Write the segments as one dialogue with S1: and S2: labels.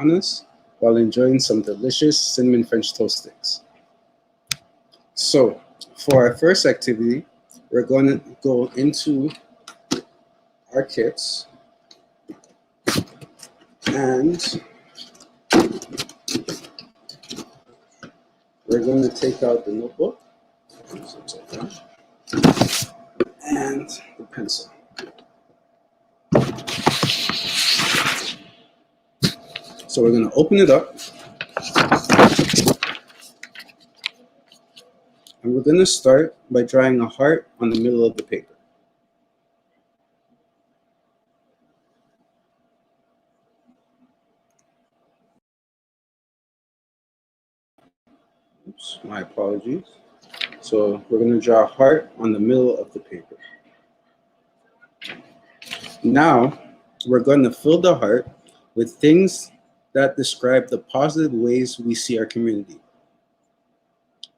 S1: us while enjoying some delicious cinnamon French toast sticks. So, for our first activity, we're going to go into our kits and we're going to take out the notebook and the pencil. So we're going to open it up and we're going to start by drawing a heart on the middle of the paper. Oops, my apologies. So we're going to draw a heart on the middle of the paper. Now we're going to fill the heart with things that describe the positive ways we see our community.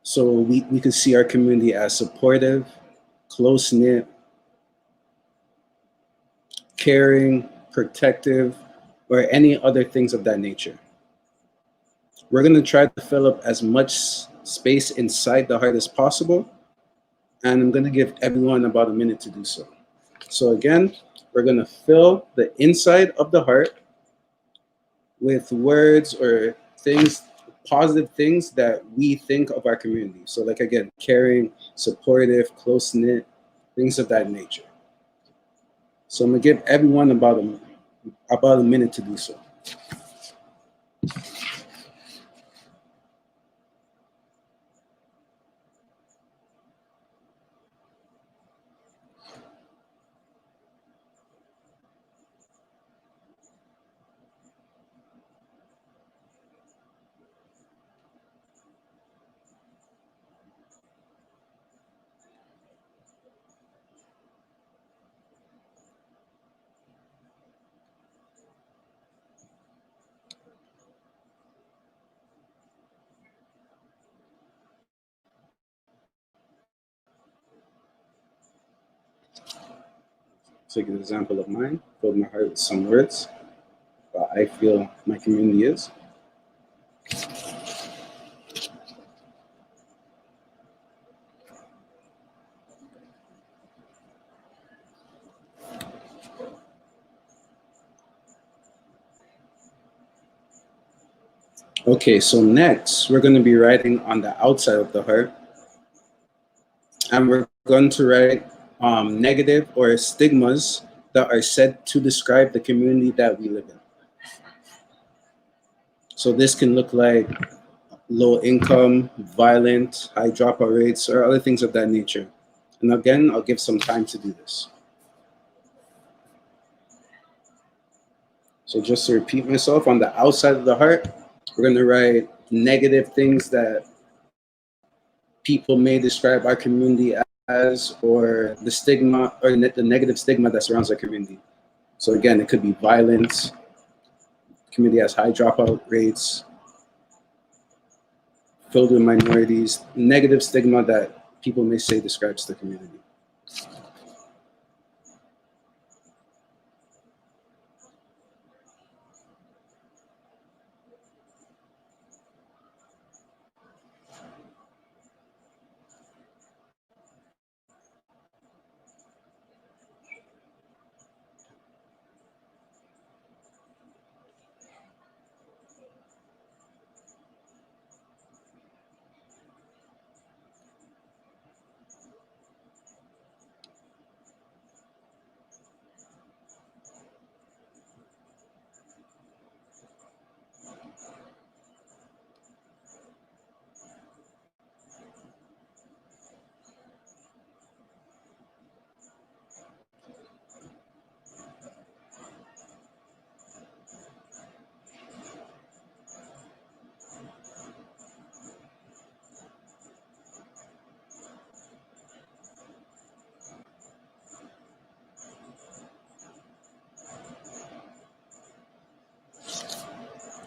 S1: So we could see our community as supportive, close-knit, caring, protective, or any other things of that nature. We're going to try to fill up as much space inside the heart as possible, and I'm going to give everyone about a minute to do so. So again, we're going to fill the inside of the heart with words or things, positive things that we think of our community. So like again, caring, supportive, close-knit, things of that nature. So I'm gonna give everyone about a minute to do so. Take an example of mine, filled my heart with some words that I feel my community is. Okay, so next we're going to be writing on the outside of the heart, and we're going to write negative or stigmas that are said to describe the community that we live in. So this can look like low income, violent, high dropout rates, or other things of that nature. And again, I'll give some time to do this. So just to repeat myself, on the outside of the heart, we're going to write negative things that people may describe our community as, or the stigma or the negative stigma that surrounds our community. So again, it could be violence, community has high dropout rates, filled with minorities, negative stigma that people may say describes the community.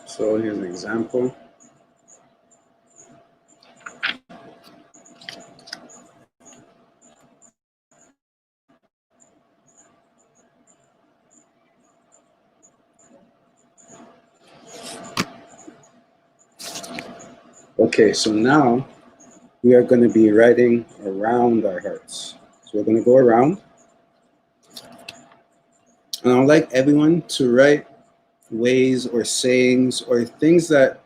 S1: So here's an example. Okay, so now we are going to be writing around our hearts. So we're going to go around, and I'd like everyone to write ways or sayings or things that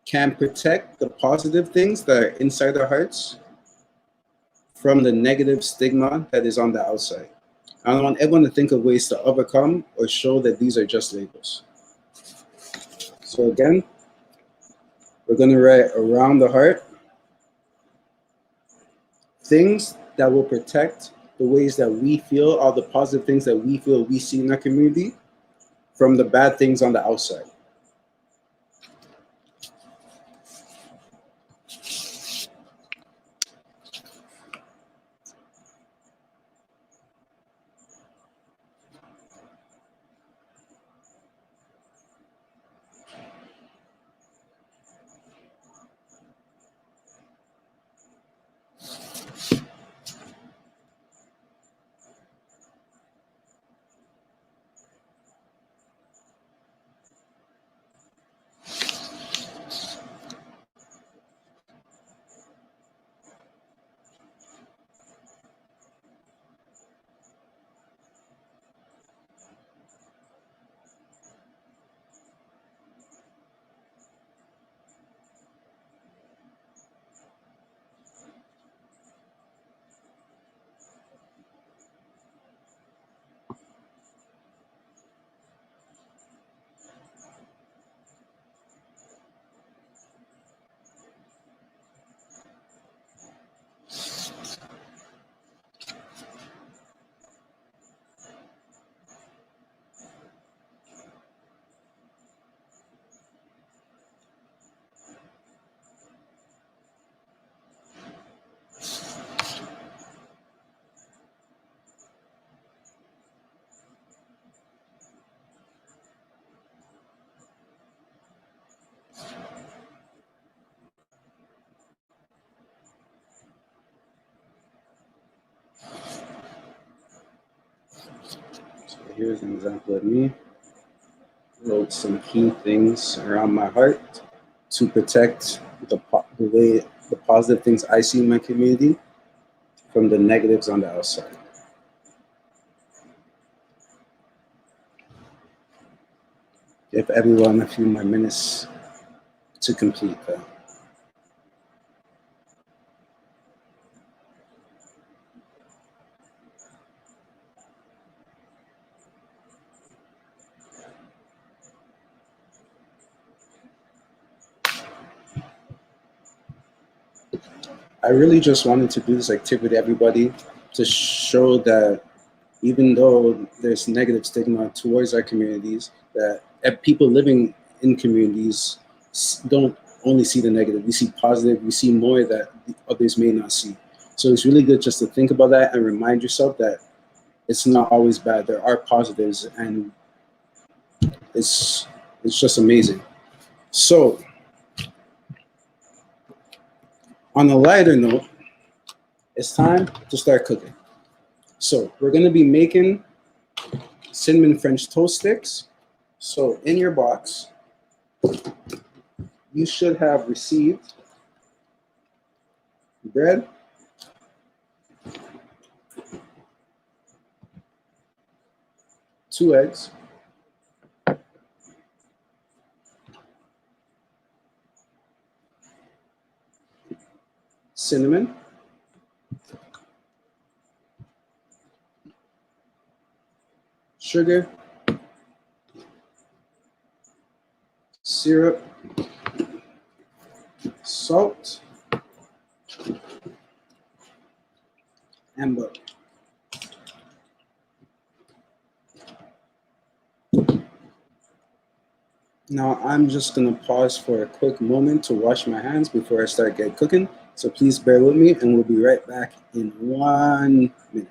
S1: can protect the positive things that are inside our hearts from the negative stigma that is on the outside. I want everyone to think of ways to overcome or show that these are just labels. So again, we're going to write around the heart things that will protect the ways that we feel, all the positive things that we feel we see in our community from the bad things on the outside. So here's an example of me. Wrote some key things around my heart to protect the positive things I see in my community from the negatives on the outside. Give everyone a few more minutes to complete that. I really just wanted to do this activity, everybody, to show that even though there's negative stigma towards our communities, that people living in communities don't only see the negative. We see positive. We see more that the others may not see. So it's really good just to think about that and remind yourself that it's not always bad. There are positives, and it's it's just amazing. So on a lighter note, it's time to start cooking. So we're gonna be making cinnamon French toast sticks. So in your box, you should have received bread, two eggs, cinnamon, sugar, syrup, salt, and butter. Now I'm just gonna pause for a quick moment to wash my hands before I start get cooking. So please bear with me and we'll be right back in 1 minute.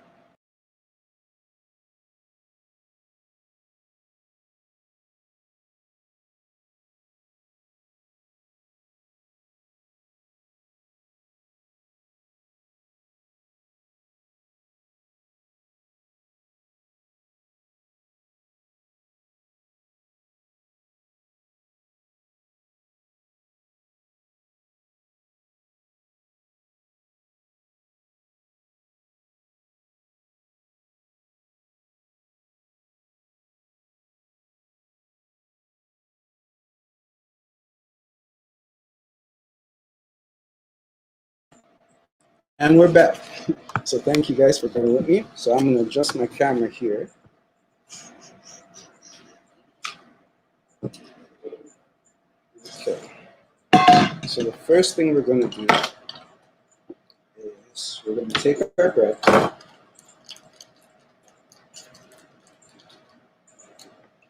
S1: And we're back. So thank you guys for being with me. So I'm going to adjust my camera here. Okay. So the first thing we're going to do is we're going to take our bread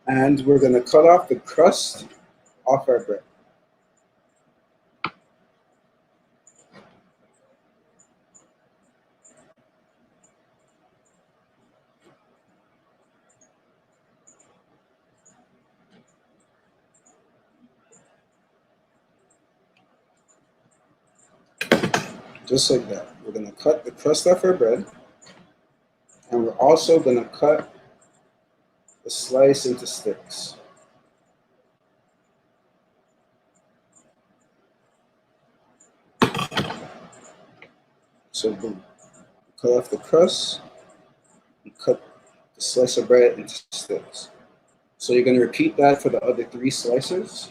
S1: and we're going to cut off the crust off our bread. Just like that. We're going to cut the crust off our bread, and we're also going to cut the slice into sticks. So boom. Cut off the crust and cut the slice of bread into sticks. So you're going to repeat that for the other 3 slices.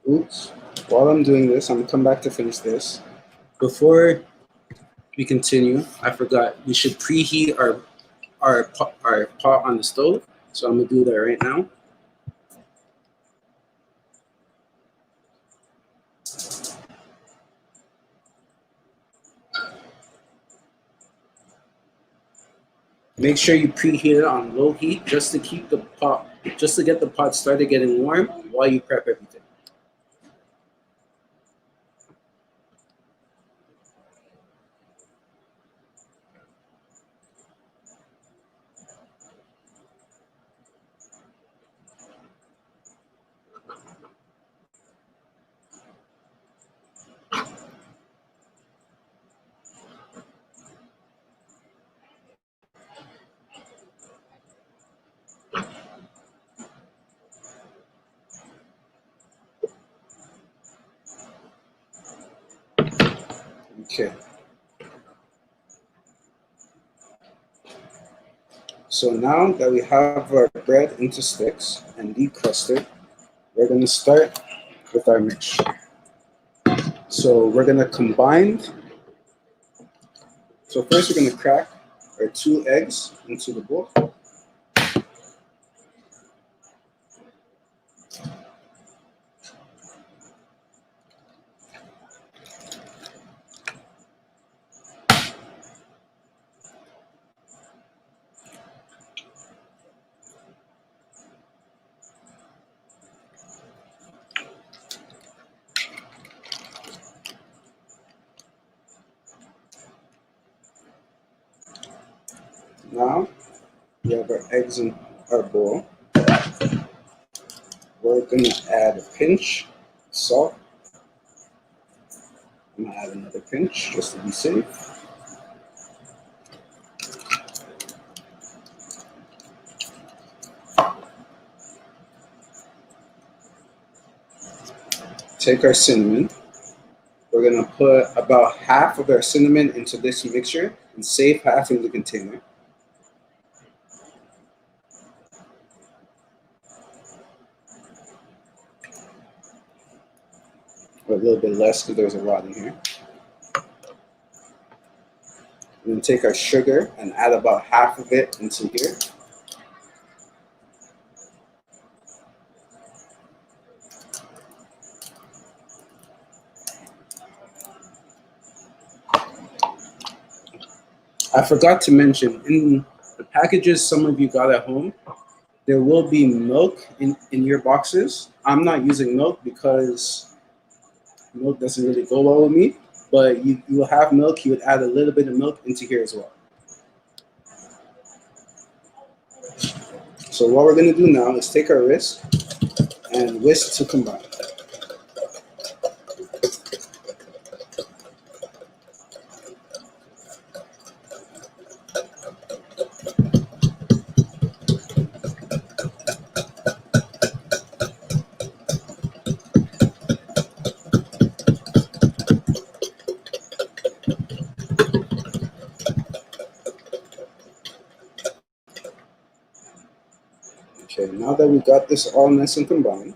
S1: Oops. While I'm doing this, I'm going to come back to finish this. Before we continue, I forgot we should preheat our pot on the stove. So I'm going to do that right now. Make sure you preheat it on low heat just to keep the pot, just to get the pot started getting warm while you prep everything. Okay. So now that we have our bread into sticks and decrusted, we're going to start with our mixture. So we're going to combine. So first we're going to crack our 2 eggs into the bowl. Now we have our eggs in our bowl. We're going to add a pinch of salt. I'm going to add another pinch just to be safe. Take our cinnamon. We're going to put about half of our cinnamon into this mixture and save half in the container. Or a little bit less because there's a lot in here. And then take our sugar and add about half of it into here. I forgot to mention, in the packages some of you got at home, there will be milk in your boxes. I'm not using milk because milk doesn't really go well with me, but you will have milk. You would add a little bit of milk into here as well. So what we're going to do now is take our whisk and whisk to combine. Okay, now that we got this all nice and combined,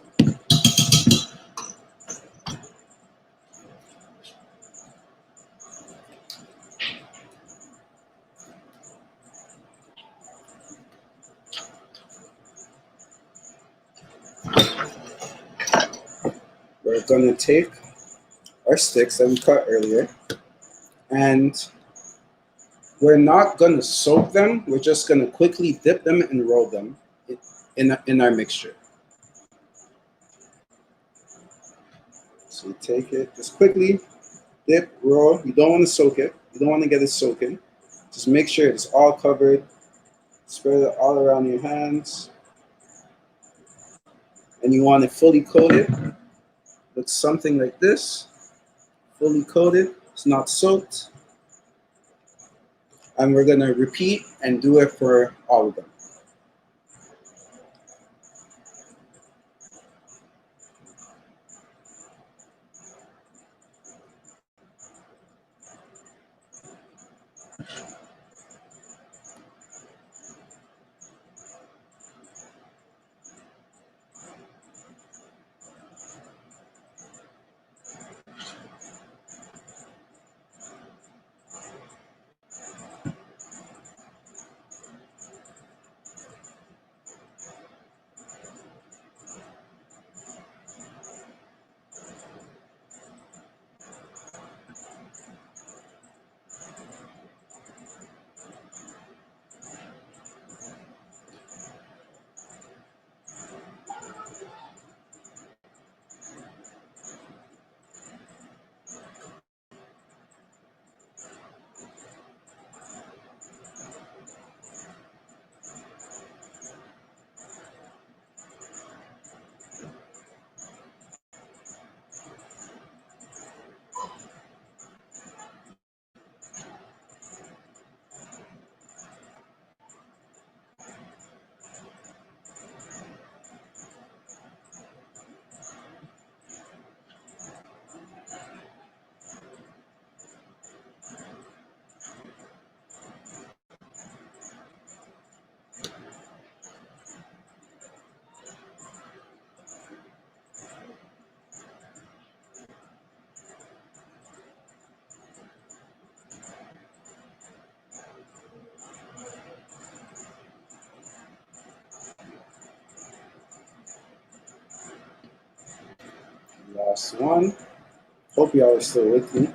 S1: we're going to take our sticks that we cut earlier, and we're not going to soak them. We're just going to quickly dip them and roll them in our mixture. So you take it, just quickly dip, roll. You don't want to soak it. You don't want to get it soaking. Just make sure it's all covered. Spread it all around your hands. And you want it fully coated. Looks something like this. Fully coated. It's not soaked. And we're going to repeat and do it for all of them. Last one. Hope y'all are still with me.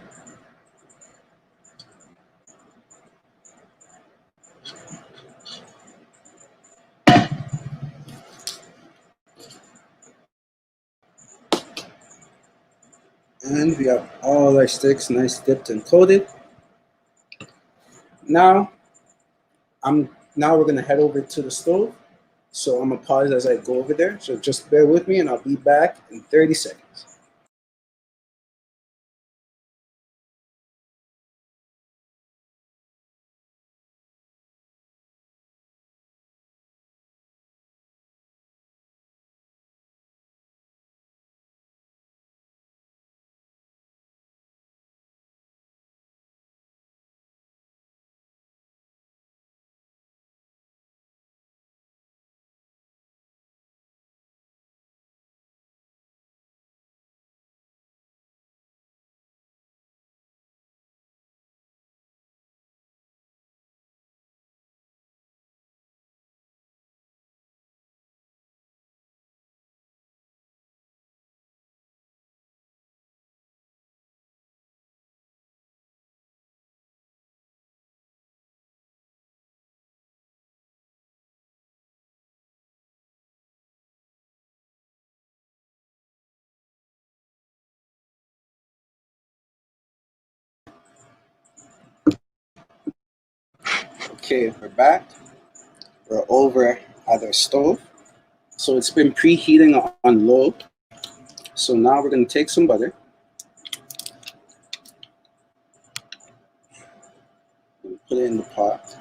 S1: And we have all our sticks nice dipped and coated. Now we're gonna head over to the stove. So I'm gonna pause as I go over there. So just bear with me and I'll be back in 30 seconds. Okay, we're back. We're over at our stove. So it's been preheating on low. So now we're going to take some butter. Put it in the pot.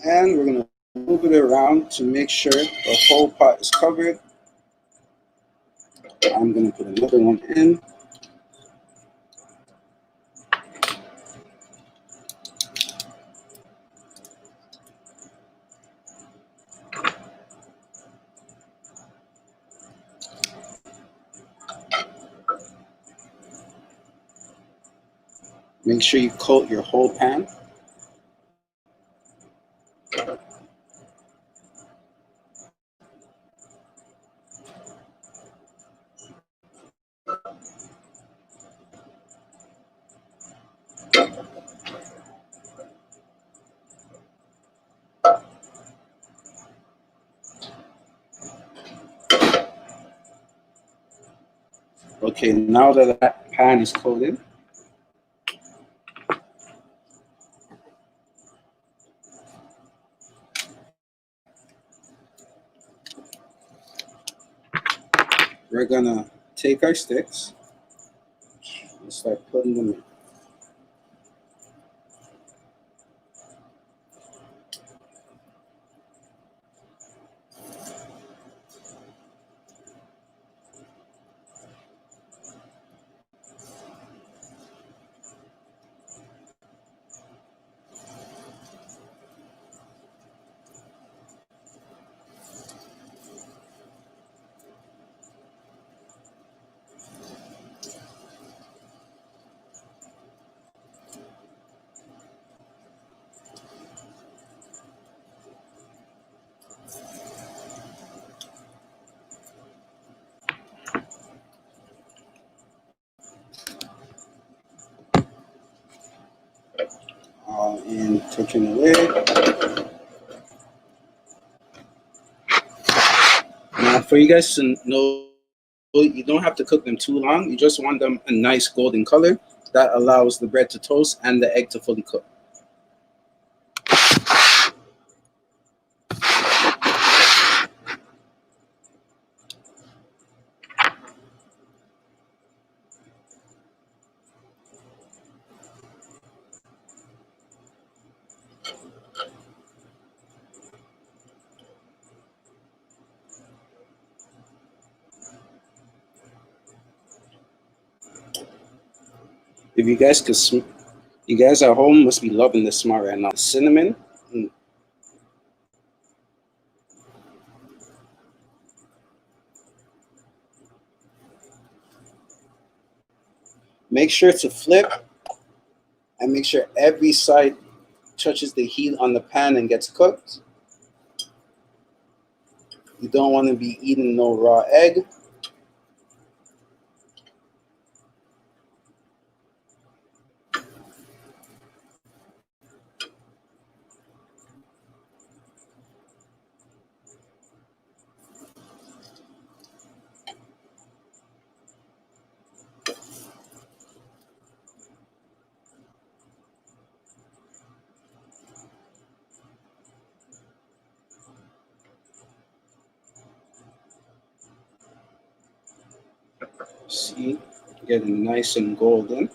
S1: And we're going to move it around to make sure the whole pot is covered. I'm going to put another one in. Make sure you coat your whole pan. Okay, now that pan is coated, we're gonna take our sticks and start putting them in. And touching the lid. Now, for you guys to know, you don't have to cook them too long. You just want them a nice golden color. That allows the bread to toast and the egg to fully cook. If you guys could, you guys at home must be loving this smell right now. Cinnamon. Make sure to flip and make sure every side touches the heat on the pan and gets cooked. You don't want to be eating no raw egg. See, getting nice and golden.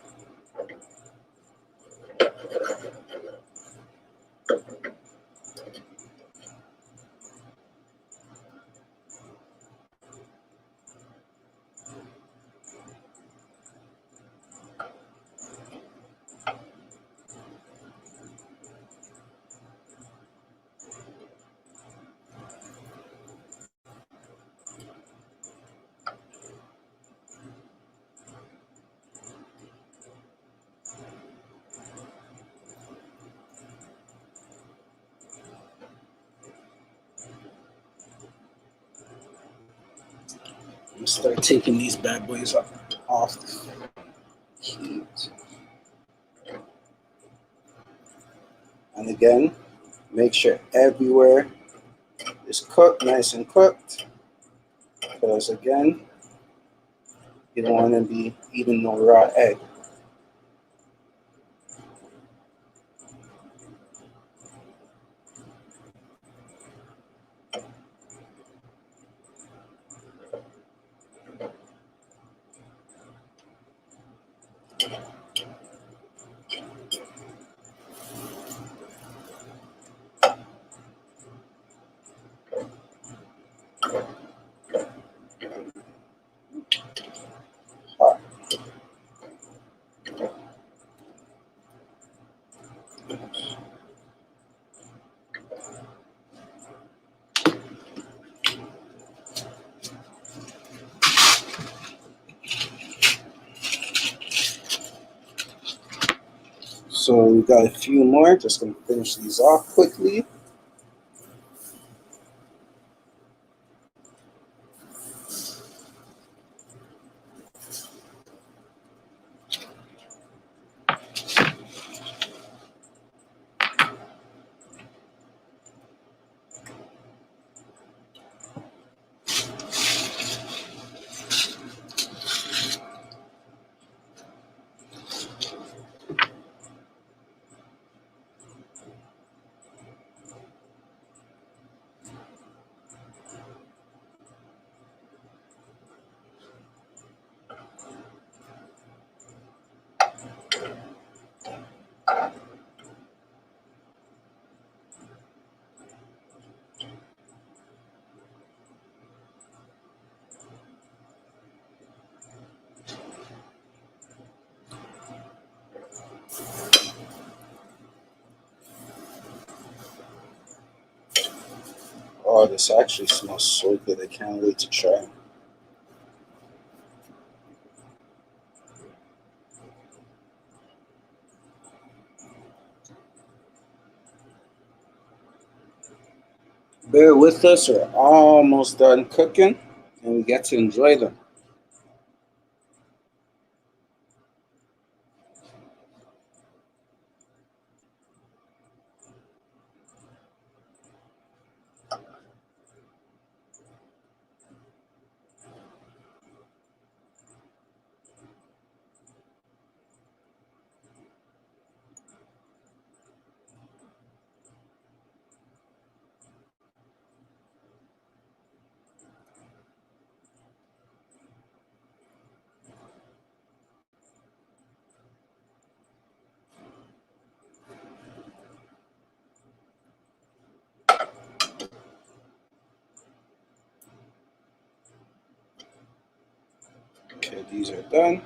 S1: Start taking these bad boys off the heat. And again, make sure everywhere is cooked, nice and cooked. Because again, You don't want to be eating no raw egg. Hot. So we got a few more. Just gonna finish these off quickly. Oh, this actually smells so good. I can't wait to try. Bear with us. We're almost done cooking, and we get to enjoy them. Okay, these are done.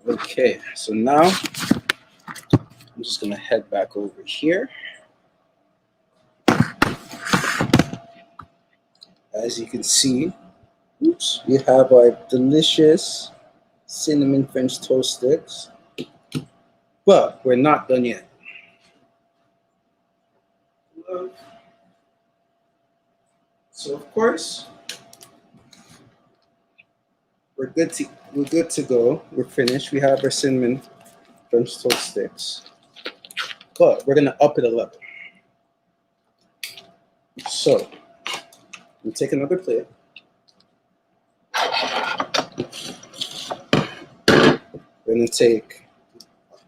S1: Okay, so now I'm just gonna head back over here. As you can see, oops, we have our delicious cinnamon French toast sticks, but we're not done yet. So of course, we're good to go. We're finished. We have our cinnamon French toast sticks, but we're gonna up it a level. So we take another plate. We're gonna take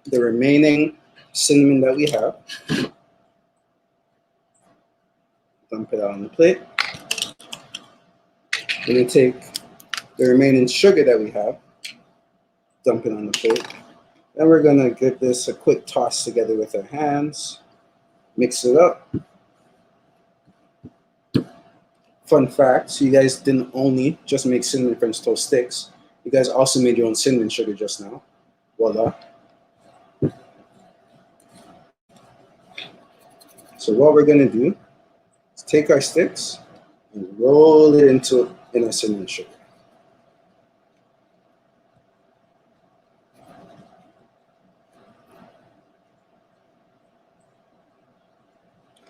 S1: the remaining cinnamon that we have, dump it out on the plate. We're gonna take the remaining sugar that we have, dump it on the plate. Then we're gonna give this a quick toss together with our hands, mix it up. Fun fact, so you guys didn't only just make cinnamon French toast sticks, you guys also made your own cinnamon sugar just now. Voila. So what we're gonna do is take our sticks and roll it in our cinnamon sugar.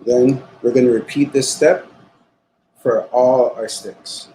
S1: Then we're gonna repeat this step for all our sticks.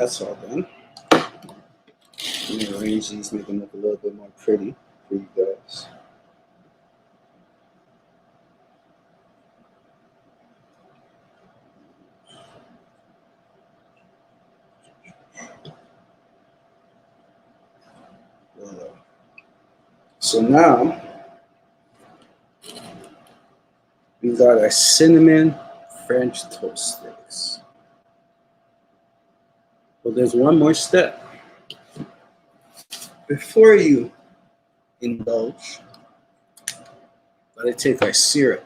S1: that's all done. Let me arrange these, make them look a little bit more pretty for you guys. So now we got our cinnamon French toast sticks. But there's one more step. Before you indulge, gotta take our syrup,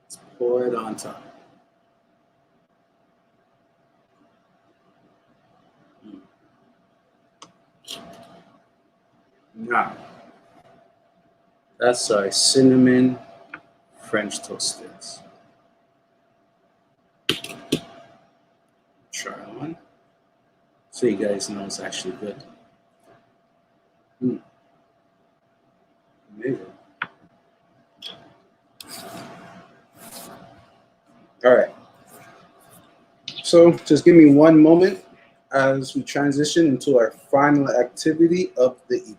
S1: let's pour it on top. Now, that's our cinnamon French toast sticks. Try one, so you guys know it's actually good. Amazing. All right. So just give me one moment as we transition into our final activity of the evening.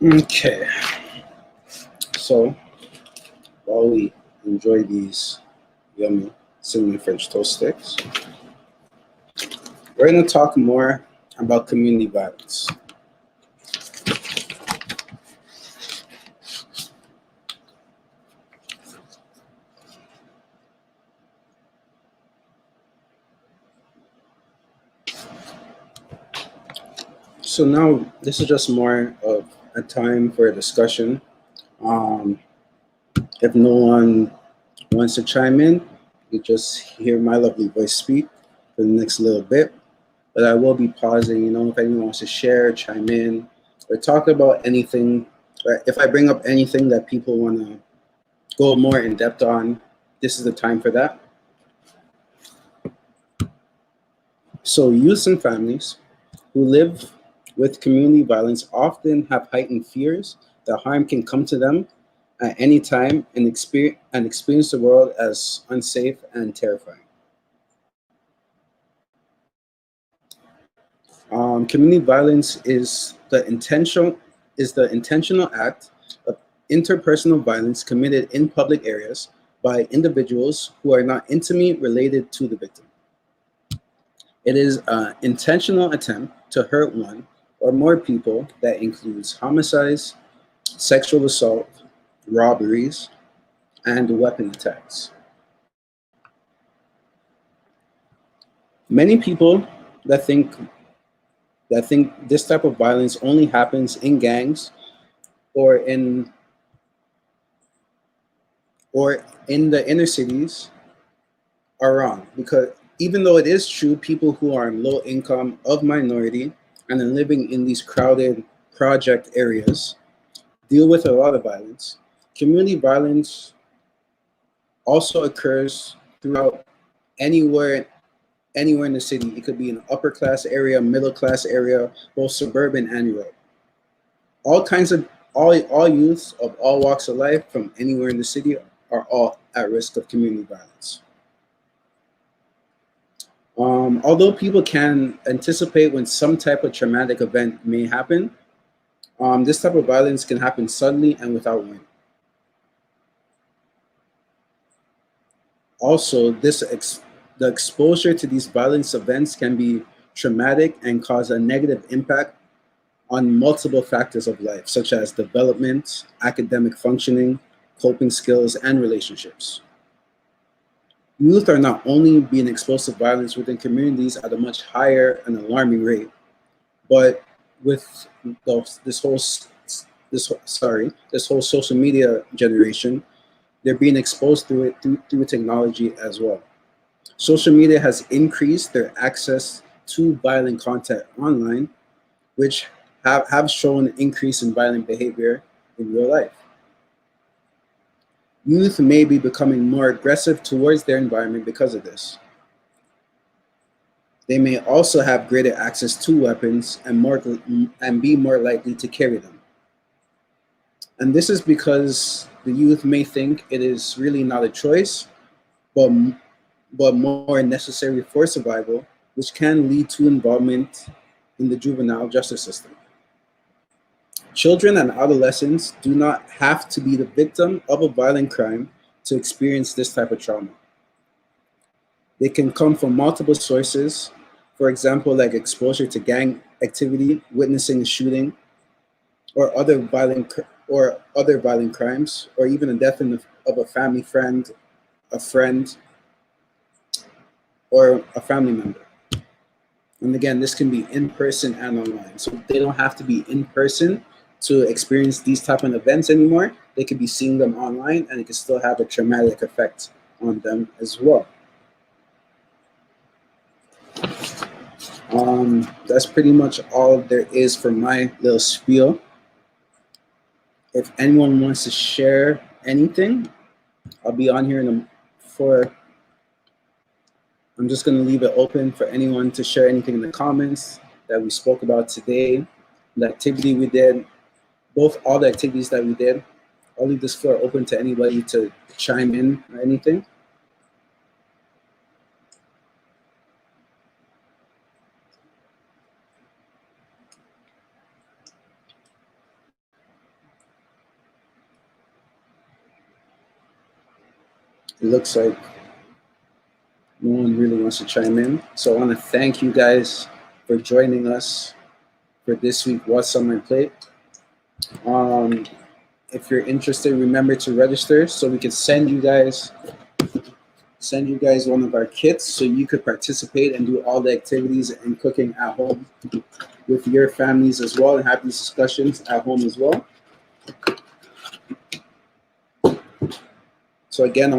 S1: Okay, so while we enjoy these yummy cinnamon French toast sticks, we're going to talk more about community violence. So now this is just more of a time for a discussion. If no one wants to chime in, you just hear my lovely voice speak for the next little bit. But I will be pausing, if anyone wants to share, chime in, or talk about anything, or if I bring up anything that people want to go more in depth on, this is the time for that. So youths and families who live with community violence often have heightened fears that harm can come to them at any time and experience the world as unsafe and terrifying. Community violence is the intentional act of interpersonal violence committed in public areas by individuals who are not intimately related to the victim. It is an intentional attempt to hurt one or more people that includes homicides, sexual assault, robberies, and weapon attacks. Many people that think this type of violence only happens in gangs or in the inner cities are wrong, because even though it is true, people who are in low income, of minority, and are living in these crowded project areas deal with a lot of violence. Community violence also occurs throughout anywhere anywhere in the city. It could be an upper class area, middle class area, both suburban and rural. All kinds of all youths of all walks of life from anywhere in the city are all at risk of community violence. Although people can anticipate when some type of traumatic event may happen, this type of violence can happen suddenly and without warning. Also, the exposure to these violence events can be traumatic and cause a negative impact on multiple factors of life, such as development, academic functioning, coping skills, and relationships. Youth are not only being exposed to violence within communities at a much higher and alarming rate, but with this whole this whole social media generation, they're being exposed through technology as well. Social media has increased their access to violent content online, which have shown an increase in violent behavior in real life. Youth may be becoming more aggressive towards their environment because of this. They may also have greater access to weapons and be more likely to carry them. And this is because the youth may think it is really not a choice, but more necessary for survival, which can lead to involvement in the juvenile justice system. Children and adolescents do not have to be the victim of a violent crime to experience this type of trauma. They can come from multiple sources, for example, like exposure to gang activity, witnessing a shooting, or other violent crimes, or even a death of a family friend, a friend, or a family member. And again, this can be in person and online. So they don't have to be in person to experience these type of events anymore. They could be seeing them online, and it can still have a traumatic effect on them as well. That's pretty much all there is for my little spiel. If anyone wants to share anything, I'll be on here I'm just going to leave it open for anyone to share anything in the comments that we spoke about today, the activity we did, all the activities that we did. I'll leave this floor open to anybody to chime in or anything. It looks like no one really wants to chime in. So I want to thank you guys for joining us for this week, What's on My Plate. If you're interested, remember to register so we can send you guys one of our kits so you could participate and do all the activities and cooking at home with your families as well, and have these discussions at home as well. So again, I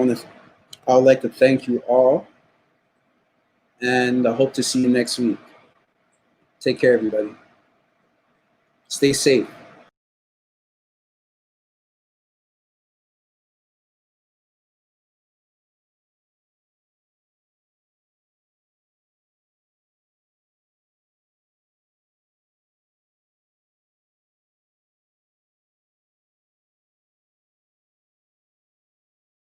S1: would like to thank you all, and I hope to see you next week. Take care, everybody. Stay safe.